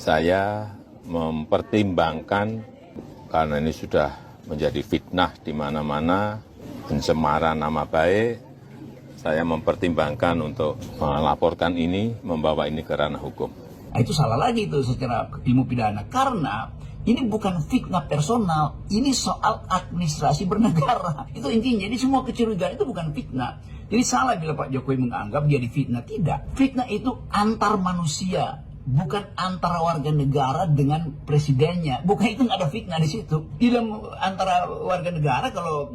Saya mempertimbangkan karena ini sudah menjadi fitnah di mana-mana, pencemaran nama baik, saya mempertimbangkan untuk melaporkan ini, membawa ini ke ranah hukum. Itu salah lagi itu secara ilmu pidana, karena ini bukan fitnah personal, ini soal administrasi bernegara. Itu intinya, jadi semua kecurigaan itu bukan fitnah. Jadi salah bila Pak Jokowi menganggap dia difitnah, tidak. Fitnah itu antar manusia, bukan antara warga negara dengan presidennya. Bukan, itu nggak ada fitnah di situ. Di dalam antara warga negara kalau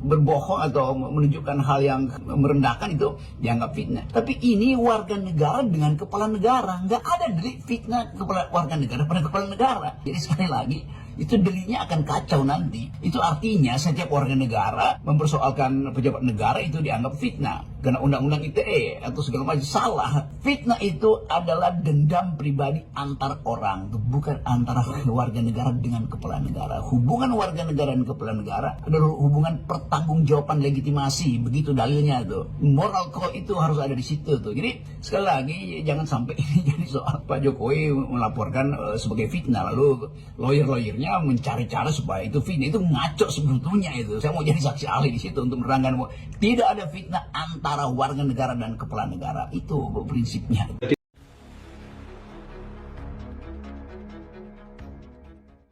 berbohong atau menunjukkan hal yang merendahkan itu dianggap fitnah. Tapi ini warga negara dengan kepala negara, nggak ada delik fitnah warga negara pada kepala negara. Jadi sekali lagi, itu deliknya akan kacau nanti. Itu artinya setiap warga negara mempersoalkan pejabat negara itu dianggap fitnah karena undang-undang ITE atau segala macam. Salah. Fitnah itu adalah dendam pribadi antar orang, bukan antara warga negara dengan kepala negara. Hubungan warga negara dan kepala negara adalah hubungan pertanggungjawaban legitimasi, begitu dalilnya tuh. Moral call itu harus ada di situ tuh. Jadi sekali lagi jangan sampai ini jadi soal Pak Jokowi melaporkan sebagai fitnah, lalu lawyer-lawyernya mencari cara supaya itu fitnah. Itu ngaco sebetulnya itu. Saya mau jadi saksi ahli di situ untuk menerangkan bahwa tidak ada fitnah antara warga negara dan kepala negara. Itu prinsipnya.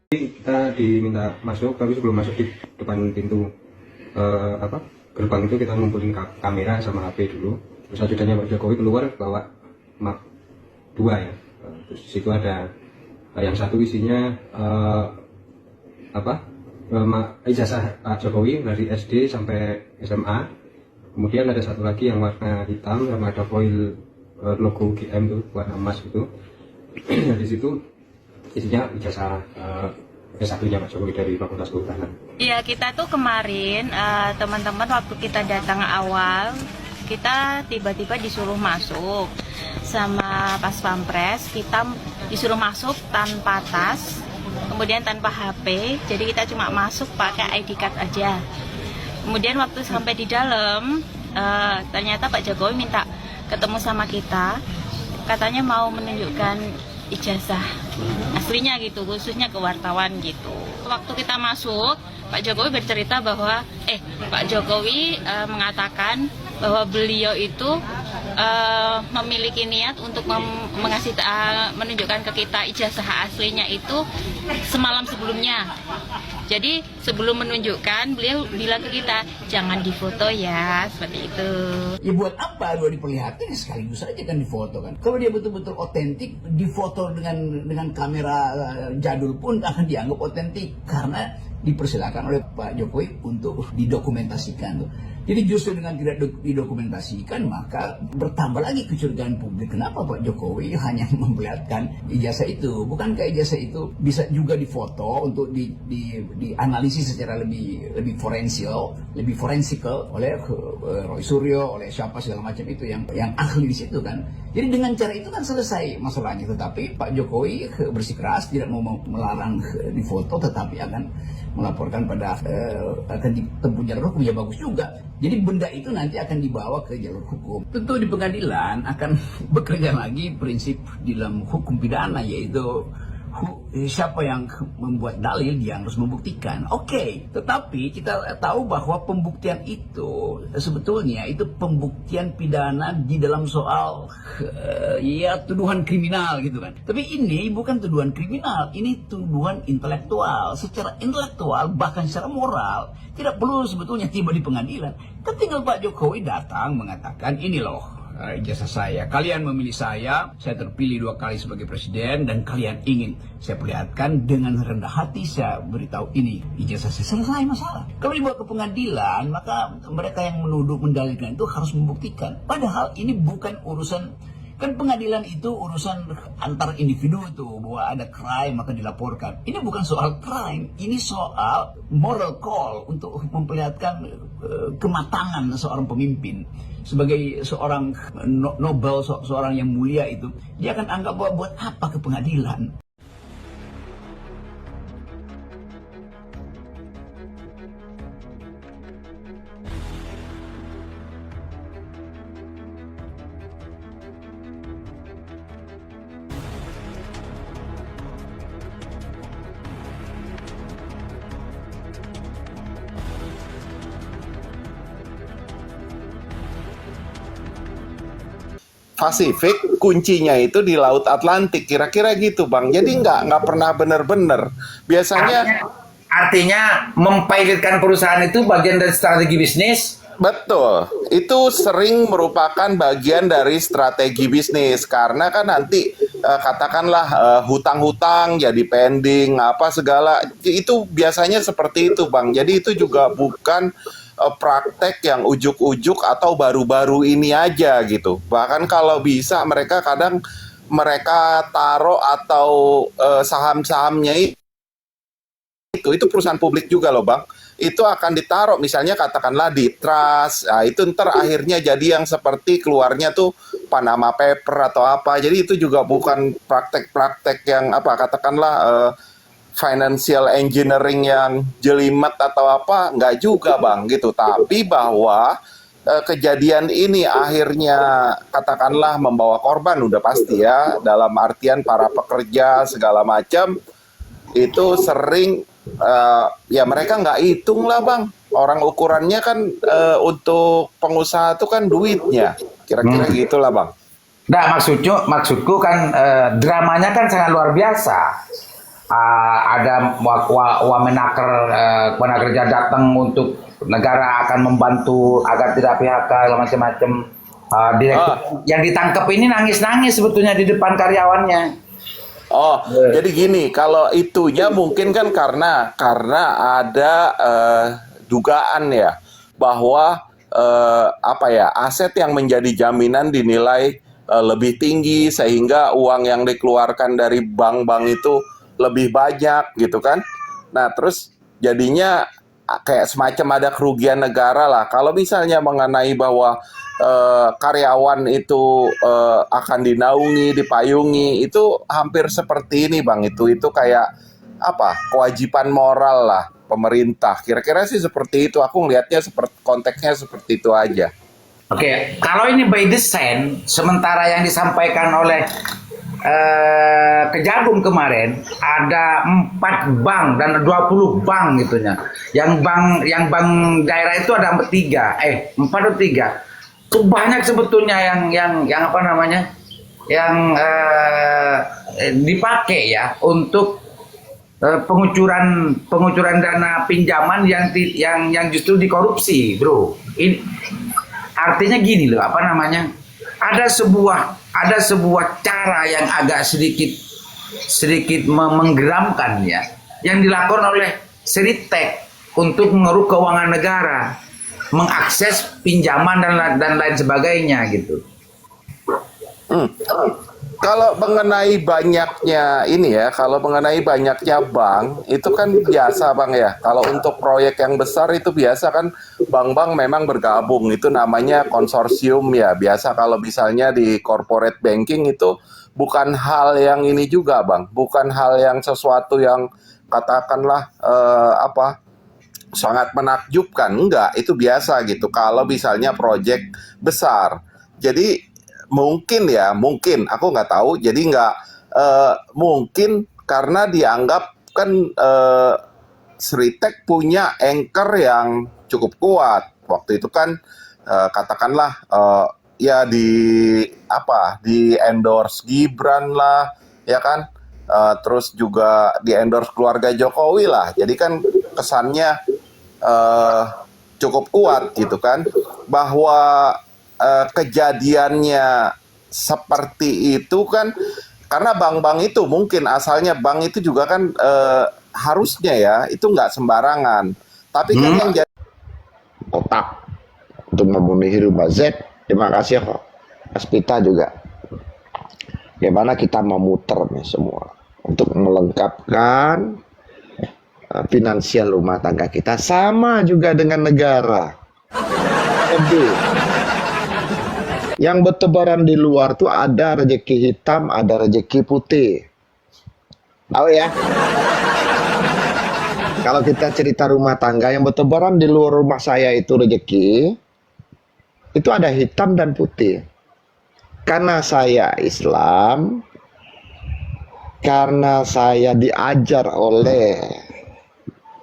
Kita diminta masuk, tapi sebelum masuk di depan pintu gerbang itu kita ngumpulin kamera sama HP dulu. Terus ajudannya Pak Jokowi keluar bawa map 2 ya. Terus di situ ada yang satu isinya ijazah Pak Jokowi dari SD sampai SMA. Kemudian ada satu lagi yang warna hitam sama ada foil logo GM tuh warna emas itu. Di situ isinya ijazah S1-nya Pak Jokowi dari Fakultas Kehutanan. Iya, kita tuh kemarin teman-teman waktu kita datang awal, kita tiba-tiba disuruh masuk sama Pas Pampres. Kita disuruh masuk tanpa tas, kemudian tanpa HP, jadi kita cuma masuk pakai ID card aja. Kemudian waktu sampai di dalam, ternyata Pak Jokowi minta ketemu sama kita, katanya mau menunjukkan ijazah aslinya gitu, khususnya ke wartawan gitu. Waktu kita masuk, Pak Jokowi bercerita bahwa Pak Jokowi mengatakan bahwa beliau itu memiliki niat untuk menunjukkan ke kita ijazah aslinya itu semalam sebelumnya. Jadi sebelum menunjukkan, beliau bilang ke kita, jangan difoto ya, seperti itu. Ya buat apa dua diperlihatkan, sekaligus saja kan difoto kan. Kalau dia betul-betul otentik, difoto dengan kamera jadul pun akan dianggap otentik karena dipersilakan oleh Pak Jokowi untuk didokumentasikan tuh. Jadi justru dengan tidak didokumentasikan, maka bertambah lagi kecurigaan publik. Kenapa Pak Jokowi hanya memperlihatkan ijazah itu? Bukankah ijazah itu bisa juga difoto untuk dianalisis secara lebih forensikal oleh Roy Suryo, oleh siapa segala macam itu yang ahli di situ kan. Jadi dengan cara itu kan selesai masalahnya. Tetapi Pak Jokowi bersikeras tidak mau melarang difoto, tetapi akan melaporkan pada akan ditempuh jalur hukum. Ya bagus juga. Jadi benda itu nanti akan dibawa ke jalur hukum. Tentu di pengadilan akan bekerja lagi prinsip di dalam hukum pidana, yaitu siapa yang membuat dalil dia harus membuktikan. Oke, tetapi kita tahu bahwa pembuktian itu sebetulnya itu pembuktian pidana di dalam soal tuduhan kriminal gitu kan. Tapi ini bukan tuduhan kriminal, ini tuduhan intelektual. Secara intelektual bahkan secara moral tidak perlu sebetulnya tiba di pengadilan. Kan tinggal Pak Jokowi datang mengatakan, ini loh ijazah saya, kalian memilih saya terpilih 2 kali sebagai presiden dan kalian ingin saya perlihatkan, dengan rendah hati saya beritahu ini ijazah saya. Selesai masalah. Kalau dibawa ke pengadilan, maka mereka yang menuduh mendalilkan itu harus membuktikan. Padahal ini bukan urusan, kan pengadilan itu urusan antar individu tuh, bahwa ada crime maka dilaporkan. Ini bukan soal crime, ini soal moral call untuk memperlihatkan kematangan seorang pemimpin. Sebagai seorang Nobel, seorang yang mulia itu, dia akan anggap bahwa buat apa ke pengadilan. Pasifik, kuncinya itu di Laut Atlantik, kira-kira gitu Bang. Jadi nggak pernah bener-bener. Biasanya Artinya mempilotkan perusahaan itu bagian dari strategi bisnis. betul, itu sering merupakan bagian dari strategi bisnis karena kan nanti katakanlah hutang-hutang jadi pending apa segala itu biasanya seperti itu Bang. Jadi itu juga bukan praktek yang ujuk-ujuk atau baru-baru ini aja gitu. Bahkan kalau bisa mereka kadang mereka taruh atau saham-sahamnya itu perusahaan publik juga loh Bang, itu akan ditaruh misalnya katakanlah di trust, nah itu ntar akhirnya jadi yang seperti keluarnya tuh Panama Paper atau apa, jadi itu juga bukan praktek-praktek yang apa katakanlah financial engineering yang jelimet atau apa, nggak juga Bang gitu, tapi bahwa kejadian ini akhirnya katakanlah membawa korban udah pasti ya, dalam artian para pekerja segala macam itu sering ya mereka nggak hitung lah Bang. Orang ukurannya kan untuk pengusaha itu kan duitnya. Kira-kira gitulah Bang. Nah, maksudku kan dramanya kan sangat luar biasa. Ada wamenaker kerja datang untuk negara akan membantu agar tidak PHK macam-macam. Direktur yang ditangkap ini nangis-nangis sebetulnya di depan karyawannya. Oh, jadi gini, kalau itunya mungkin kan karena ada dugaan ya bahwa apa ya aset yang menjadi jaminan dinilai lebih tinggi sehingga uang yang dikeluarkan dari bank-bank itu lebih banyak gitu kan. Nah, terus jadinya kayak semacam ada kerugian negara lah. Kalau misalnya mengenai bahwa karyawan itu akan dinaungi, dipayungi, itu hampir seperti ini Bang. Itu kayak apa? Kewajiban moral lah pemerintah. Kira-kira sih seperti itu. Aku ngelihatnya seperti konteksnya seperti itu aja. Oke, kalau ini by design, sementara yang disampaikan oleh Kejagung kemarin ada 4 bank dan 20 bank gitunya. Yang bank daerah itu ada 4 atau 3. Itu banyak sebetulnya yang apa namanya? Yang dipakai ya untuk pengucuran dana pinjaman yang justru dikorupsi, Bro. Ini artinya gini loh, apa namanya? Ada sebuah cara yang agak sedikit menggeramkan ya, yang dilakukan oleh Seritek untuk mengeruk keuangan negara, mengakses pinjaman dan lain sebagainya gitu. Kalau mengenai banyaknya ini ya, kalau mengenai banyaknya bank, itu kan biasa Bang ya. Kalau untuk proyek yang besar itu biasa kan bank-bank memang bergabung, itu namanya konsorsium ya. Biasa kalau misalnya di corporate banking itu bukan hal yang ini juga Bang, bukan hal yang sesuatu yang katakanlah sangat menakjubkan, enggak, itu biasa gitu. Kalau misalnya proyek besar, jadi mungkin aku nggak tahu, jadi nggak mungkin karena dianggap kan Seritek punya anchor yang cukup kuat waktu itu kan katakanlah ya di endorse Gibran lah ya kan, terus juga di endorse keluarga Jokowi lah, jadi kan kesannya cukup kuat gitu kan, bahwa kejadiannya seperti itu kan karena bank-bank itu mungkin asalnya bank itu juga kan harusnya ya itu nggak sembarangan, tapi kan yang jadi otak untuk memenuhi rumah Z. Terima kasih kok Mas Pita juga. Bagaimana kita memutar nih semua untuk melengkapkan finansial rumah tangga kita, sama juga dengan negara. Yang bertebaran di luar tuh ada rezeki hitam, ada rezeki putih. Tahu ya? Kalau kita cerita rumah tangga, yang bertebaran di luar rumah saya itu rezeki, itu ada hitam dan putih. Karena saya Islam, karena saya diajar oleh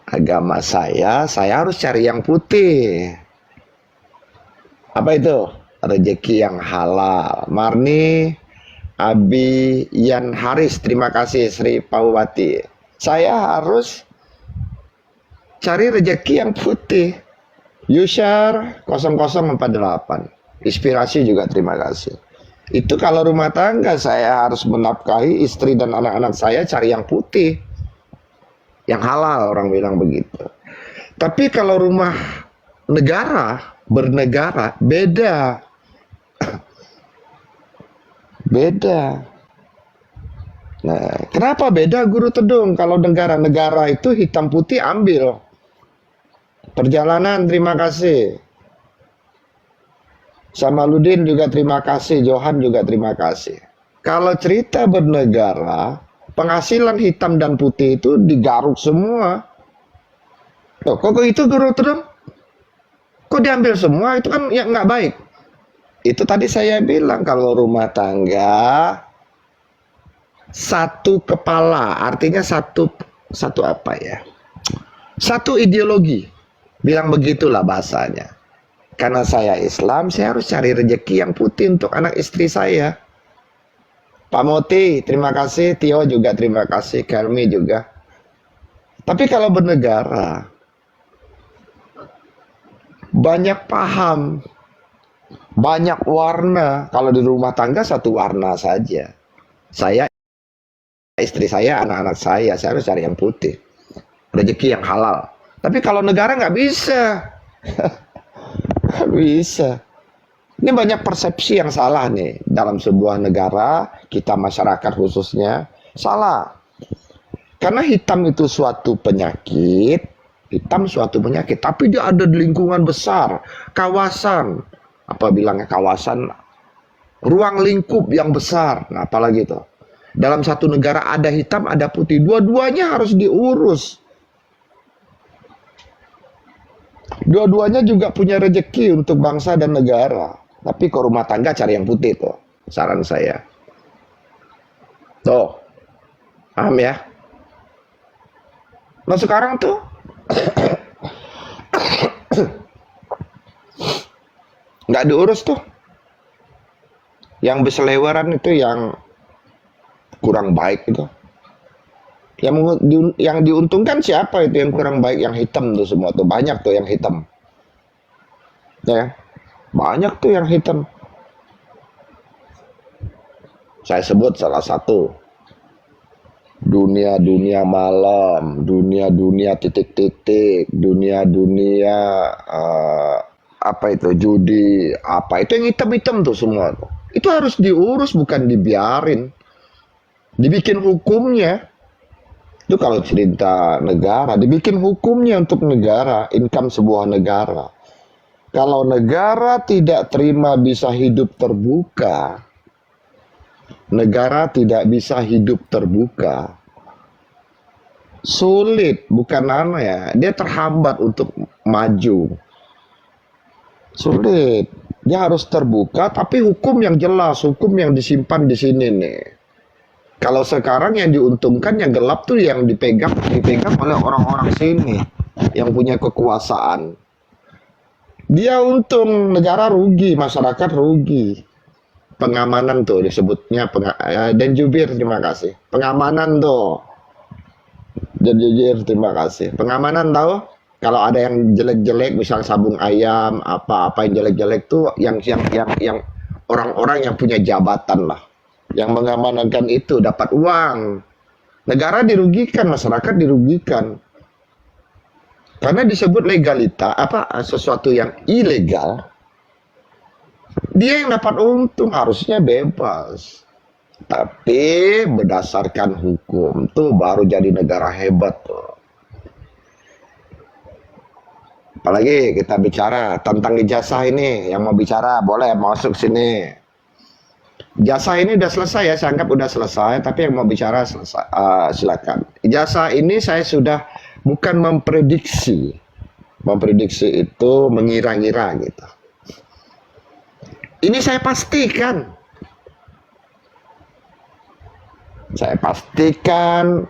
agama saya harus cari yang putih. Apa itu? rezeki yang halal. Marni Abi Yan Haris, terima kasih Sri Pawati. Saya harus cari rezeki yang putih. Yushar 0048, inspirasi juga terima kasih. Itu kalau rumah tangga saya harus menafkahi istri dan anak-anak saya, cari yang putih, yang halal, orang bilang begitu. Tapi kalau rumah negara, bernegara, beda. Beda. Nah, kenapa beda Guru Tedung? Kalau negara itu hitam putih ambil. Perjalanan, terima kasih. Samaludin juga terima kasih, Johan juga terima kasih. Kalau cerita bernegara, penghasilan hitam dan putih itu digaruk semua. Loh, kok itu Guru Tedung? Kok diambil semua? Itu kan ya nggak baik. Itu tadi saya bilang kalau rumah tangga satu kepala, artinya satu apa ya? Satu ideologi. Bilang begitulah bahasanya. Karena saya Islam, saya harus cari rezeki yang putih untuk anak istri saya. Pak Moti, terima kasih. Tio juga terima kasih. Kelmi juga. Tapi kalau bernegara, banyak paham, banyak warna. Kalau di rumah tangga satu warna saja. Saya, istri saya, anak-anak saya harus cari yang putih. Rezeki yang halal. Tapi kalau negara nggak bisa. Bisa. Ini banyak persepsi yang salah nih dalam sebuah negara, kita masyarakat khususnya salah. Karena hitam itu suatu penyakit, tapi dia ada di lingkungan besar, kawasan, apa bilangnya kawasan, ruang lingkup yang besar. Nah, apalagi itu. Dalam satu negara ada hitam, ada putih, dua-duanya harus diurus. Dua-duanya juga punya rezeki untuk bangsa dan negara. Tapi ke rumah tangga cari yang putih tuh. Saran saya. Tuh. Paham ya? Nah sekarang tuh. Nggak diurus tuh. Yang berseleweran itu yang kurang baik itu. Yang diuntungkan siapa itu yang kurang baik? Yang hitam tuh semua tuh, banyak tuh yang hitam ya, banyak tuh yang hitam. Saya sebut salah satu, dunia malam, dunia titik-titik, dunia apa itu, judi, apa itu yang hitam-hitam tuh semua tuh. Itu harus diurus, bukan dibiarin, dibikin hukumnya. Itu kalau cerita negara, dibikin hukumnya untuk negara, income sebuah negara. Kalau negara tidak terima bisa hidup terbuka, negara tidak bisa hidup terbuka, sulit, bukan ya, dia terhambat untuk maju. Sulit, dia harus terbuka, tapi hukum yang jelas, hukum yang disimpan di sini nih. Kalau sekarang yang diuntungkan yang gelap tuh yang dipegang oleh orang-orang sini yang punya kekuasaan. Dia untung, negara rugi, masyarakat rugi. Pengamanan tuh disebutnya dan Jubir terima kasih. Pengamanan tuh. Dan Jubir terima kasih. Pengamanan tahu? Kalau ada yang jelek-jelek, misal sabung ayam, apa yang jelek-jelek tuh yang orang-orang yang punya jabatan lah. Yang mengamankan itu dapat uang. Negara dirugikan, masyarakat dirugikan. Karena disebut legalita, sesuatu yang ilegal. Dia yang dapat untung, harusnya bebas. Tapi berdasarkan hukum tuh baru jadi negara hebat tuh. Apalagi kita bicara tentang ijazah ini, yang mau bicara boleh masuk sini. Ijazah ini udah selesai ya, saya anggap udah selesai, tapi yang mau bicara selesai, silakan. Ijazah ini saya sudah bukan memprediksi. Memprediksi itu mengira-ngira gitu. Ini saya pastikan. Saya pastikan